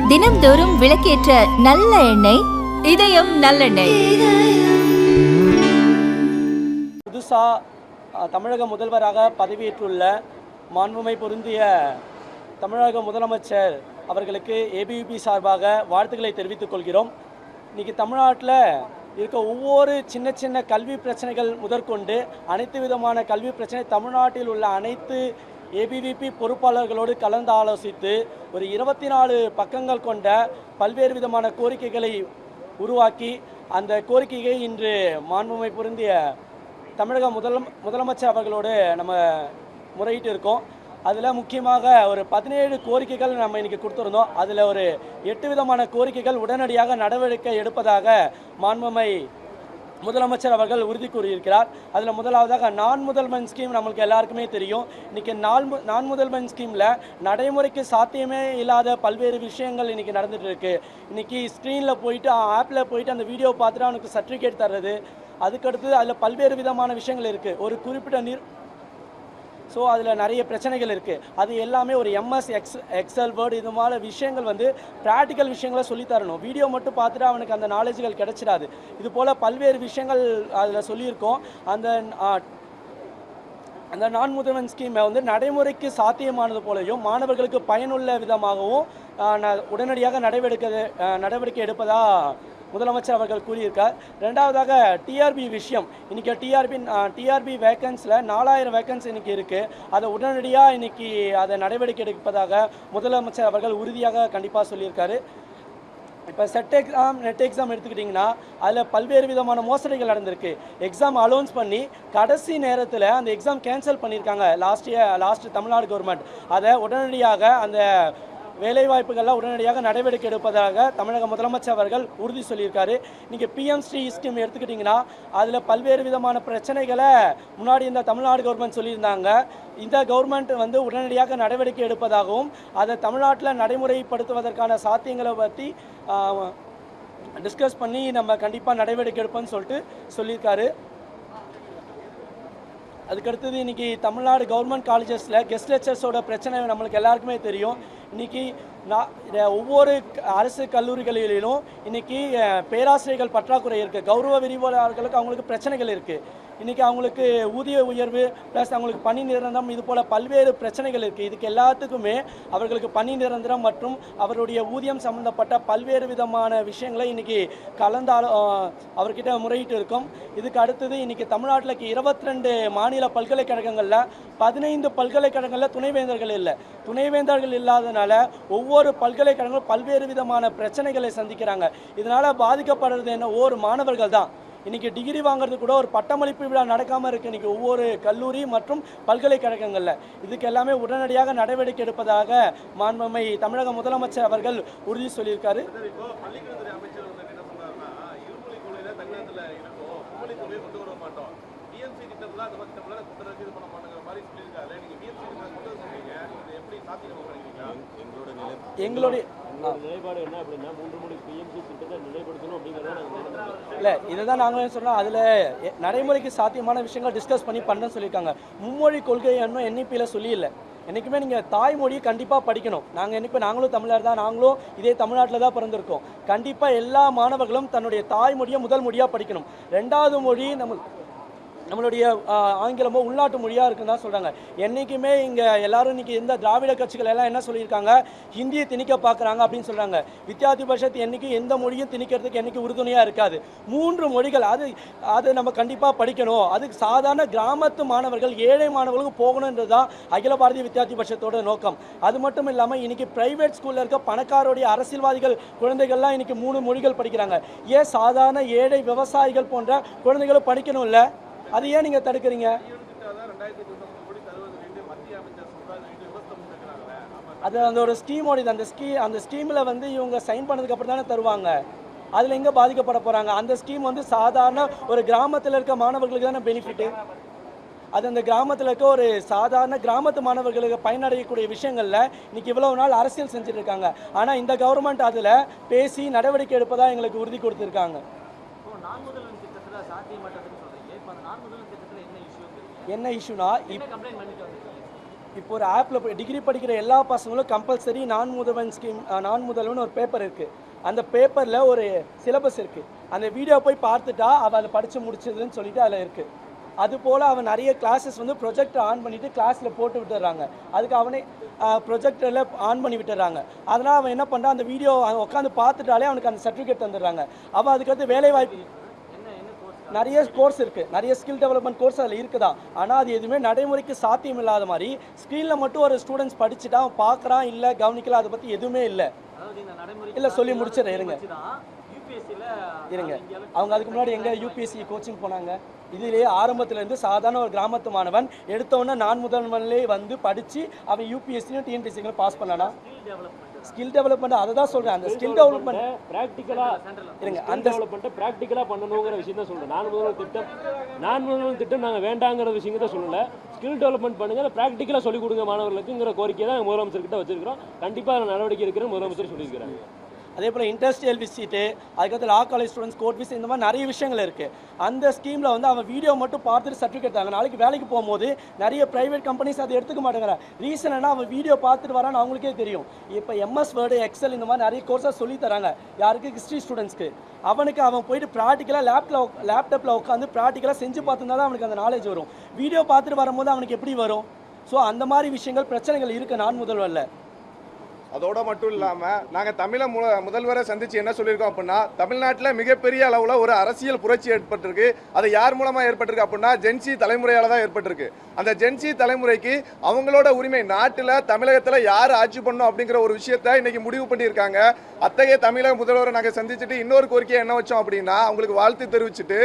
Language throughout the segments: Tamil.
தினம்தோறும் விளக்கேற்ற நல்ல எண்ணெய் இதயம் நல்லெண்ணெய். புதுசா தமிழக முதல்வராக பதவியேற்றுள்ள மாண்புமை பொருந்திய தமிழக முதலமைச்சர் அவர்களுக்கு ஏபிவிபி சார்பாக வாழ்த்துக்களை தெரிவித்துக் கொள்கிறோம். இன்றைக்கி தமிழ்நாட்டில் இருக்க ஒவ்வொரு சின்ன சின்ன கல்வி பிரச்சனைகள் முதற்கொண்டு அனைத்து விதமான கல்வி பிரச்சனை தமிழ்நாட்டில் உள்ள அனைத்து ஏபிவிபி பொறுப்பாளர்களோடு கலந்து ஆலோசித்து ஒரு 24 பக்கங்கள் கொண்ட பல்வேறு விதமான கோரிக்கைகளை உருவாக்கி அந்த கோரிக்கையை இன்று மாண்புமை பொருந்திய தமிழக முதலமைச்சர் அவர்களோடு நம்ம முறையிட்டு இருக்கோம். அதில் முக்கியமாக ஒரு 17 கோரிக்கைகள் நம்ம இன்றைக்கி கொடுத்துருந்தோம். அதில் ஒரு 8 விதமான கோரிக்கைகள் உடனடியாக நடவடிக்கை எடுப்பதாக மாண்புமை முதலமைச்சர் அவர்கள் உறுதி கூறியிருக்கிறார். அதில் முதலாவதாக நான் முதல்வன் ஸ்கீம் நம்மளுக்கு எல்லாருக்குமே தெரியும். இன்றைக்கி நான் முதல்வன் ஸ்கீமில் நடைமுறைக்கு சாத்தியமே இல்லாத பல்வேறு விஷயங்கள் இன்றைக்கி நடந்துகிட்டு இருக்குது. இன்றைக்கி ஸ்க்ரீனில் போயிட்டு ஆப்பில் போயிட்டு அந்த வீடியோ பார்த்துட்டு அவனுக்கு சர்டிஃபிகேட் தர்றது, அதுக்கடுத்து அதில் பல்வேறு விதமான விஷயங்கள் இருக்குது. ஒரு குறிப்பிட்ட ஸோ அதில் நிறைய பிரச்சனைகள் இருக்குது. அது எல்லாமே ஒரு எம்எஸ் எக்ஸல் வேர்டு இது மாதிரி விஷயங்கள் ப்ராக்டிக்கல் விஷயங்களை சொல்லித்தரணும். வீடியோ மட்டும் பார்த்துட்டு அவனுக்கு அந்த நாலேஜுகள் கிடைச்சிடாது. இது போல் பல்வேறு விஷயங்கள் அதில் சொல்லியிருக்கோம். அந்த நான் முதல்வன் ஸ்கீமை நடைமுறைக்கு சாத்தியமானது போலையும் மாணவர்களுக்கு பயனுள்ள விதமாகவும் உடனடியாக நடவடிக்கை எடுப்பதாக முதலமைச்சர் அவர்கள் கூறியிருக்கார். ரெண்டாவதாக டிஆர்பி விஷயம். இன்றைக்கி டிஆர்பி வேக்கன்ஸில் 4000 வேக்கன்சி இன்றைக்கி இருக்குது. அதை உடனடியாக இன்றைக்கி அதை நடவடிக்கை எடுப்பதாக முதலமைச்சர் அவர்கள் உறுதியாக கண்டிப்பாக சொல்லியிருக்காரு. இப்போ நெட் எக்ஸாம் எடுத்துக்கிட்டிங்கன்னா அதில் பல்வேறு விதமான மோசடிகள் நடந்திருக்கு. எக்ஸாம் அலௌன்ஸ் பண்ணி கடைசி நேரத்தில் அந்த எக்ஸாம் கேன்சல் பண்ணியிருக்காங்க லாஸ்ட் தமிழ்நாடு கவர்மெண்ட். அதை உடனடியாக அந்த வேலைவாய்ப்புகள்லாம் உடனடியாக நடவடிக்கை எடுப்பதாக தமிழக முதலமைச்சர் அவர்கள் உறுதி சொல்லியிருக்காரு. நீங்கள் பிஎம் ஸ்ரீ ஸ்கீம் எடுத்துக்கிட்டிங்கன்னா அதில் பல்வேறு விதமான பிரச்சனைகளை முன்னாடி இந்த தமிழ்நாடு கவர்மெண்ட் சொல்லியிருந்தாங்க. இந்த கவர்மெண்ட் உடனடியாக நடவடிக்கை எடுப்பதாகவும் அதை தமிழ்நாட்டில் நடைமுறைப்படுத்துவதற்கான சாத்தியங்களை பற்றி டிஸ்கஸ் பண்ணி நம்ம கண்டிப்பாக நடவடிக்கை எடுப்போம்னு சொல்லியிருக்காரு. அதுக்கடுத்தது இன்றைக்கி தமிழ்நாடு கவர்மெண்ட் காலேஜஸில் கெஸ்ட் லெக்சர்ஸோட பிரச்சனை நம்மளுக்கு எல்லாருக்குமே தெரியும். இன்றைக்கி ஒவ்வொரு அரசு கல்லூரிகளிலும் இன்றைக்கி பேராசிரியர்கள் பற்றாக்குறை இருக்குது. கௌரவ விரிவுரையாளர்களுக்கு அவங்களுக்கு பிரச்சனைகள் இருக்குது. இன்றைக்கி அவங்களுக்கு ஊதிய உயர்வு ப்ளஸ் அவங்களுக்கு பணி நிரந்தரம் இது போல் பல்வேறு பிரச்சனைகள் இருக்குது. இதுக்கு எல்லாத்துக்குமே அவர்களுக்கு பணி நிரந்தரம் மற்றும் அவருடைய ஊதியம் சம்மந்தப்பட்ட பல்வேறு விதமான விஷயங்களை இன்றைக்கி அவர்கிட்ட முறையிட்டு இருக்கோம். இதுக்கு அடுத்தது இன்றைக்கி தமிழ்நாட்டில் 22 மாநில பல்கலைக்கழகங்களில் 15 பல்கலைக்கழகங்களில் துணைவேந்தர்கள் இல்லை. துணைவேந்தர்கள் இல்லாதனால ஒவ்வொரு பல்கலைக்கழகங்களும் பல்வேறு விதமான பிரச்சனைகளை சந்திக்கிறாங்க. இதனால் பாதிக்கப்படுறது என்ன ஒவ்வொரு மாணவர்கள் தான். இன்றைக்கி டிகிரி வாங்குறது கூட ஒரு பட்டமளிப்பு விழா நடக்காமல் இருக்குது இன்றைக்கி ஒவ்வொரு கல்லூரி மற்றும் பல்கலைக்கழகங்களில். இதுக்கு எல்லாமே உடனடியாக நடவடிக்கை எடுப்பதாக மாண்புமை தமிழக முதலமைச்சர் அவர்கள் உறுதி சொல்லியிருக்காரு. எங்களுடைய இல்லை இதை தான் நாங்களும் சொன்னோம். அதில் நடைமுறைக்கு சாத்தியமான விஷயங்கள் டிஸ்கஸ் பண்ணி பண்ணுறேன்னு சொல்லியிருக்காங்க. மும்மொழி கொள்கை இன்னும் என்இபியில் சொல்லியில்லை. என்றைக்குமே நீங்கள் தாய்மொழியை கண்டிப்பாக படிக்கணும். நாங்களும் தமிழர் தான், நாங்களும் இதே தமிழ்நாட்டில் தான் பிறந்திருக்கோம். கண்டிப்பாக எல்லா மாணவர்களும் தன்னுடைய தாய்மொழியை முதல் மொழியாக படிக்கணும். ரெண்டாவது மொழி நம்மளுடைய ஆங்கிலமோ உள்நாட்டு மொழியாக இருக்குன்னு தான் சொல்கிறாங்க. என்றைக்குமே இங்கே எல்லோரும் இன்றைக்கி எந்த திராவிட கட்சிகள் எல்லாம் என்ன சொல்லியிருக்காங்க, ஹிந்தியை திணிக்க பார்க்குறாங்க அப்படின்னு சொல்கிறாங்க. வித்தியாதிபட்சத்தை என்றைக்கு எந்த மொழியும் திணிக்கிறதுக்கு என்றைக்கு உறுதுணையாக இருக்காது. 3 மொழிகள் அது நம்ம கண்டிப்பாக படிக்கணும். அதுக்கு சாதாரண கிராமத்து மாணவர்கள் ஏழை மாணவர்களுக்கு போகணுன்றது தான் அகில பாரதிய வித்தியாதிபட்சத்தோட நோக்கம். அது மட்டும் இல்லாமல் இன்றைக்கி ப்ரைவேட் ஸ்கூலில் இருக்க பணக்காரோடைய அரசியல்வாதிகள் குழந்தைகள்லாம் இன்றைக்கி 3 மொழிகள் படிக்கிறாங்க. ஏன் சாதாரண ஏழை விவசாயிகள் போன்ற குழந்தைகளும் படிக்கணும் இல்லை? அது ஏன் நீங்கள் தடுக்கிறீங்க? அது அந்த ஒரு ஸ்கீமோட அந்த ஸ்கீமில் இவங்க சைன் பண்ணதுக்கு அப்புறம் தானே தருவாங்க. அதில் எங்கே பாதிக்கப்பட போகிறாங்க? அந்த ஸ்கீம் சாதாரண ஒரு கிராமத்தில் இருக்க மாணவர்களுக்கு தானே பெனிஃபிட்டு. அது அந்த கிராமத்தில் இருக்க ஒரு சாதாரண கிராமத்து மாணவர்களுக்கு பயனடையக்கூடிய விஷயங்களில் இன்றைக்கி இவ்வளவு நாள் அரசியல் செஞ்சுட்டு இருக்காங்க. ஆனால் இந்த கவர்மெண்ட் அதில் பேசி நடவடிக்கை எடுப்பதாக எங்களுக்கு உறுதி கொடுத்துருக்காங்க. என்ன இஷ்யூனா இப்போ ஒரு ஆப்பில் போய் டிகிரி படிக்கிற எல்லா பசங்களும் கம்பல்சரி நான் முதல்வன் ஸ்கீம், நான் முதல்வன் ஒரு பேப்பர் இருக்குது. அந்த பேப்பரில் ஒரு சிலபஸ் இருக்குது. அந்த வீடியோ போய் பார்த்துட்டா அவள் அதை படித்து முடிச்சதுன்னு சொல்லிட்டு அதில் இருக்குது. அதுபோல் அவன் நிறைய கிளாஸஸ் வந்து ப்ரொஜெக்டர் ஆன் பண்ணிவிட்டு கிளாஸில் போட்டு விட்டுறாங்க. அதுக்கு அவனே ப்ரொஜெக்டரில் ஆன் பண்ணி விட்டுறாங்க. அதனால் அவன் என்ன பண்ணுறான், அந்த வீடியோ உட்காந்து பார்த்துட்டாலே அவனுக்கு அந்த சர்டிஃபிகேட் தந்துடுறாங்க. அவன் அதுக்கடுத்து வேலைவாய்ப்பு நிறைய கோர்ஸ் இருக்குது, நிறைய ஸ்கில் டெவலப்மெண்ட் கோர்ஸ் அதில் இருக்குதா. ஆனால் அது எதுவுமே நடைமுறைக்கு சாத்தியம் இல்லாத மாதிரி ஸ்க்ரீனில் மட்டும் ஒரு ஸ்டூடெண்ட்ஸ் படிச்சுட்டா அவன் பார்க்குறான், இல்லை கவனிக்கலாம், அதை பற்றி எதுவுமே இல்லை. இல்லை சொல்லி முடிச்சிடறேன் இருங்க. அவங்க அதுக்கு முன்னாடி எங்கே யூபிஎஸ்சி கோச்சிங் போனாங்க. இதிலேயே ஆரம்பத்துலேருந்து சாதாரண ஒரு கிராமத்து மாணவன் எடுத்தவொன்னே நான் முதல்வன்லேயே வந்து படித்து அவன் யூபிஎஸ்சியும் டிஎன்பிஎஸ்சிகளும் பாஸ் பண்ணானா. ஸ்கில் டெவலப்மெண்ட் அதை தான் சொல்கிறேன். அந்த ஸ்கில் டெவலப்மெண்ட் ப்ராக்டிக்கலாக இருங்க, அந்த டெவலப்மெண்ட்டை ப்ராக்டிக்கலாக பண்ணணுங்கிற விஷயம் தான் சொல்கிறேன். நான் முதல்வர் திட்டம் நாங்கள் வேண்டாங்கிற விஷயம் தான் சொல்லலை. ஸ்கில் டெவலப்மெண்ட் பண்ணுங்கள், அதை ப்ராக்டிக்கலாக சொல்லிக் கொடுங்க மாணவர்களுக்குங்கிற கோரிக்கை தான் முதலமைச்சர்கிட்ட வச்சிருக்கிறோம். கண்டிப்பாக அதில் நடவடிக்கை இருக்கிற முதலமைச்சர் சொல்லியிருக்கிறாங்க. அதே போல் இண்டஸ்ட்ரியல் விசிட்டு, அதுக்கடுத்து லா காலேஜ் ஸ்டூடெண்ட்ஸ் கோர்ட் விசிட், இந்த மாதிரி நிறைய விஷயங்கள் இருக்குது. அந்த ஸ்கீமில் வந்து அவன் வீடியோ மட்டும் பார்த்துட்டு சர்டிஃபிகேட் தாங்க. நாளைக்கு வேலைக்கு போகும்போது நிறைய ப்ரைவேட் கம்பெனிஸ் அதை எடுத்துக்க மாட்டேங்கிறான். ரீசன் என்ன, அவன் வீடியோ பார்த்துட்டு வரான்னு அவங்களுக்கே தெரியும். இப்போ எம்எஸ் வேர்டு, எக்ஸல் இந்த மாதிரி நிறைய கோர்ஸாக சொல்லி தராங்க. யாருக்கு? ஹிஸ்ட்ரி ஸ்டூடெண்ட்ஸ்க்கு. அவனுக்கு அவன் போயிட்டு ப்ராக்டிக்கலாக லேப்டாப்பில் உட்காந்து ப்ராக்டிக்கலாக செஞ்சு பார்த்துருந்தா தான் அவனுக்கு அந்த நாலேஜ் வரும். வீடியோ பார்த்துட்டு வரும்போது அவனுக்கு எப்படி வரும்? ஸோ அந்த மாதிரி விஷயங்கள், பிரச்சனைகள் இருக்குது நான் முதல்வரில். அதோட மட்டும் இல்லாமல் நாங்கள் முதல்வரை சந்தித்து என்ன சொல்லியிருக்கோம் அப்படின்னா, தமிழ்நாட்டில் மிகப்பெரிய அளவில் ஒரு அரசியல் புரட்சி ஏற்பட்டிருக்கு. அது யார் மூலமாக ஏற்பட்டிருக்கு அப்படின்னா ஜென்சி தலைமுறையால் தான் ஏற்பட்டிருக்கு. அந்த ஜென்சி தலைமுறைக்கு அவங்களோட உரிமை, நாட்டில் தமிழகத்தில் யார் ஆட்சி பண்ணணும் அப்படிங்கிற ஒரு விஷயத்தை இன்னைக்கு முடிவு பண்ணியிருக்காங்க. அத்தகைய தமிழக முதல்வரை நாங்கள் சந்திச்சுட்டு இன்னொரு கோரிக்கையை என்ன வச்சோம் அப்படின்னா, அவங்களுக்கு வாழ்த்து தெரிவிச்சுட்டு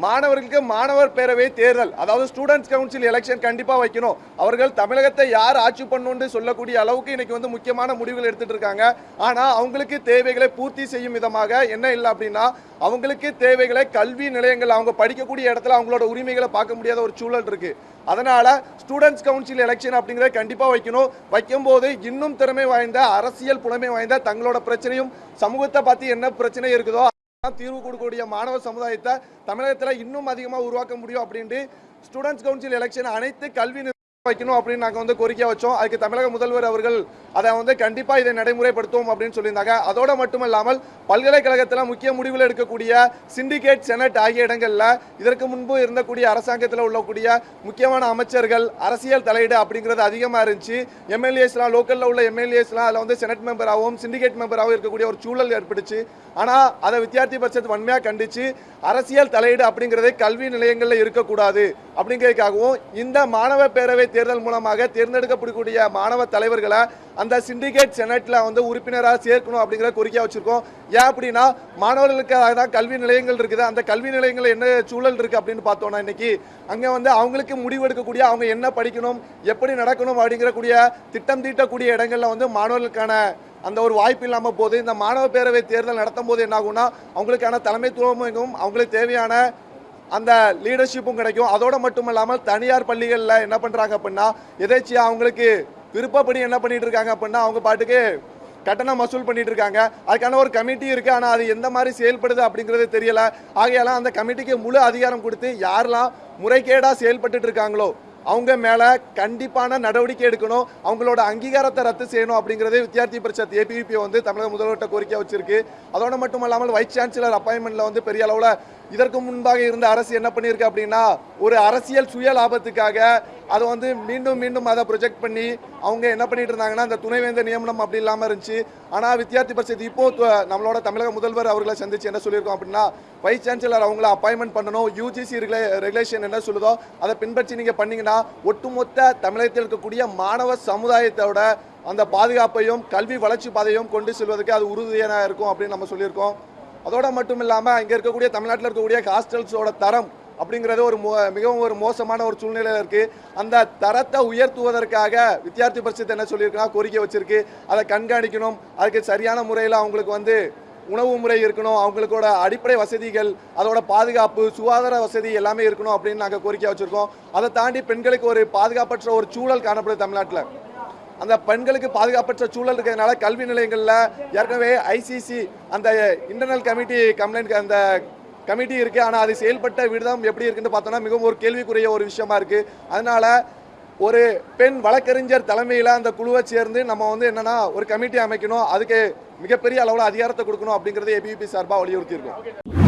மாணவர்களுக்கு மாணவர் பேரவை தேர்தல், அதாவது ஸ்டூடெண்ட்ஸ் கவுன்சில் எலெக்ஷன் கண்டிப்பாக வைக்கணும். அவர்கள் தமிழகத்தை யார் ஆட்சி பண்ணணும்னு சொல்லக்கூடிய அளவுக்கு இன்னைக்கு வந்து முக்கியமான முடிவுகள் எடுத்துட்டு இருக்காங்க. ஆனால் அவங்களுக்கு தேவைகளை பூர்த்தி செய்யும் விதமாக என்ன இல்லை அப்படின்னா, அவங்களுக்கு தேவைகளை கல்வி நிலையங்கள், அவங்க படிக்கக்கூடிய இடத்துல அவங்களோட உரிமைகளை பார்க்க முடியாத ஒரு சூழல் இருக்கு. அதனால ஸ்டூடெண்ட்ஸ் கவுன்சில் எலெக்ஷன் அப்படிங்கிறத கண்டிப்பாக வைக்கணும். வைக்கும்போது இன்னும் திறமை வாய்ந்த, அரசியல் புலமை வாய்ந்த, தங்களோட பிரச்சனையும் சமூகத்தை பார்த்து என்ன பிரச்சனை இருக்குதோ தீர்வு கொடுக்கக்கூடிய மாணவ சமுதாயத்தை தமிழகத்தில் இன்னும் அதிகமாக உருவாக்க முடியும் அப்படின்ட்டு ஸ்டூடெண்ட்ஸ் கவுன்சில் எலெக்ஷன் அனைத்து கல்வி வைக்கணும் அப்படின்னு நாங்கள் வந்து கோரிக்கை வச்சோம். அதுக்கு தமிழக முதல்வர் அவர்கள் அதை வந்து கண்டிப்பாக இதை நடைமுறைப்படுத்துவோம் அப்படின்னு சொல்லியிருந்தாங்க. அதோடு மட்டுமல்லாமல் பல்கலைக்கழகத்தில் முக்கிய முடிவுகள் எடுக்கக்கூடிய சிண்டிகேட், செனட் ஆகிய இடங்களில் இதற்கு முன்பு இருந்தக்கூடிய அரசாங்கத்தில் உள்ளக்கூடிய முக்கியமான அமைச்சர்கள் அரசியல் தலையீடு அப்படிங்கிறது அதிகமாக இருந்துச்சு. எம்எல்ஏஸ்லாம், லோக்கலில் உள்ள எம்எல்ஏஸ்லாம் அதில் வந்து செனட் மெம்பராகவும் சிண்டிகேட் மெம்பராகவும் இருக்கக்கூடிய ஒரு சூழல் ஏற்பட்டுச்சு. ஆனால் அதை வித்தியார்த்தி பட்சத்து வன்மையாக கண்டித்து அரசியல் தலையீடு அப்படிங்கிறது கல்வி நிலையங்களில் இருக்கக்கூடாது அப்படிங்கிறதுக்காகவும் இந்த மாணவ பேரவை தேர்தல் மூலமாக தேர்ந்தெடுக்கப்படக்கூடிய மாணவ தலைவர்களை அந்த சிண்டிகேட் செனட்டில் வந்து உறுப்பினராக சேர்க்கணும் அப்படிங்கிற கோரிக்கை வச்சுருக்கோம். ஏன் அப்படின்னா, மாணவர்களுக்காக தான் கல்வி நிலையங்கள் இருக்குது. அந்த கல்வி நிலையங்கள் என்ன சூழல் இருக்குது அப்படின்னு பார்த்தோன்னா, இன்னைக்கு அங்கே வந்து அவங்களுக்கு முடிவெடுக்கக்கூடிய, அவங்க என்ன படிக்கணும், எப்படி நடக்கணும் அப்படிங்கிறக்கூடிய திட்டம் தீட்டக்கூடிய இடங்களில் வந்து மாணவர்களுக்கான அந்த ஒரு வாய்ப்பு இல்லாமல் போது. இந்த மாணவ பேரவை தேர்தல் நடத்தும் போது என்ன ஆகும்னா, அவங்களுக்கான தலைமைத்துவமும் அவங்களுக்கு தேவையான அந்த லீடர்ஷிப்பும் கிடைக்கும். அதோடு மட்டும் இல்லாமல் தனியார் பள்ளிகளில் என்ன பண்ணுறாங்க அப்படின்னா, எதாச்சியாக அவங்களுக்கு விருப்பப்படி என்ன பண்ணிட்டு இருக்காங்க அப்படின்னா, அவங்க பாட்டுக்கு கட்டணம் வசூல் பண்ணிட்டு இருக்காங்க. அதுக்கான ஒரு கமிட்டி இருக்குது, ஆனால் அது எந்த மாதிரி செயல்படுது அப்படிங்கிறது தெரியல. ஆகையால அந்த கமிட்டிக்கு முழு அதிகாரம் கொடுத்து யாரெல்லாம் முறைகேடாக செயல்பட்டு இருக்காங்களோ அவங்க மேலே கண்டிப்பான நடவடிக்கை எடுக்கணும், அவங்களோட அங்கீகாரத்தை ரத்து செய்யணும் அப்படிங்கிறது வித்தியார்த்தி பரிஷத் ஏபிவிபி வந்து தமிழக முதல்வர்கிட்ட கோரிக்கை வச்சிருக்கு. அதோடு மட்டும் இல்லாமல் வைஸ் சான்சலர் அப்பாயின்மெண்ட்டில் வந்து பெரிய அளவில் இதற்கு முன்பாக இருந்த அரசு என்ன பண்ணியிருக்கு அப்படின்னா, ஒரு அரசியல் சுய லாபத்துக்காக அதை வந்து மீண்டும் மீண்டும் அதை ப்ரொஜெக்ட் பண்ணி அவங்க என்ன பண்ணிட்டு இருந்தாங்கன்னா, அந்த துணைவேந்தர் நியமனம் அப்படி இல்லாமல் இருந்துச்சு. ஆனால் வித்தியார்த்தி பரிஷத் இப்போ நம்மளோட தமிழக முதல்வர் அவர்களை சந்திச்சு என்ன சொல்லியிருக்கோம் அப்படின்னா, வைஸ் சான்சலர் அவங்கள அப்பாயின்மெண்ட் பண்ணணும், யூஜிசி ரெகுலேஷன் என்ன சொல்லுதோ அதை பின்பற்றி நீங்கள் பண்ணீங்கன்னா ஒட்டுமொத்த தமிழகத்தில் இருக்கக்கூடிய மாணவ சமுதாயத்தோட அந்த பாதுகாப்பையும் கல்வி வளர்ச்சி பாதையும் கொண்டு செல்வதற்கு அது உறுதியாக இருக்கும் அப்படின்னு நம்ம சொல்லியிருக்கோம். அதோட மட்டும் இல்லாமல் இங்கே இருக்கக்கூடிய தமிழ்நாட்டில் இருக்கக்கூடிய ஹாஸ்டல்ஸோட தரம் அப்படிங்கிறது மிகவும் ஒரு மோசமான ஒரு சூழ்நிலையில் இருக்குது. அந்த தரத்தை உயர்த்துவதற்காக வித்தியார்த்தி பரிஷத் என்ன சொல்லியிருக்குன்னா, கோரிக்கை வச்சிருக்கு. அதை கண்காணிக்கணும், அதுக்கு சரியான முறையில் அவங்களுக்கு வந்து உணவு முறை இருக்கணும், அவங்களுக்கோட அடிப்படை வசதிகள், அதோட பாதுகாப்பு, சுகாதார வசதி எல்லாமே இருக்கணும் அப்படின்னு நாங்கள் கோரிக்கை வச்சுருக்கோம். அதை தாண்டி பெண்களுக்கு ஒரு பாதுகாப்பற்ற ஒரு சூழல் காணப்படுது தமிழ்நாட்டில். அந்த பெண்களுக்கு பாதுகாப்பற்ற சூழல் இருக்கிறதுனால கல்வி நிலையங்களில் ஏற்கனவே ஐசிசி அந்த இன்டர்னல் கமிட்டி கம்ப்ளைண்ட் அந்த கமிட்டி இருக்குது. ஆனால் அது செயல்பட்ட விதம் எப்படி இருக்குன்னு பார்த்தோன்னா மிகவும் ஒரு கேள்விக்குரிய ஒரு விஷயமா இருக்குது. அதனால் ஒரு பெண் வழக்கறிஞர் தலைமையில் அந்த குழுவை சேர்ந்து நம்ம வந்து என்னன்னா ஒரு கமிட்டி அமைக்கணும், அதுக்கு மிகப்பெரிய அளவில் அதிகாரத்தை கொடுக்கணும் அப்படிங்கறத ஏபிவிபி சார்பாக வலியுறுத்தி இருக்கோம்.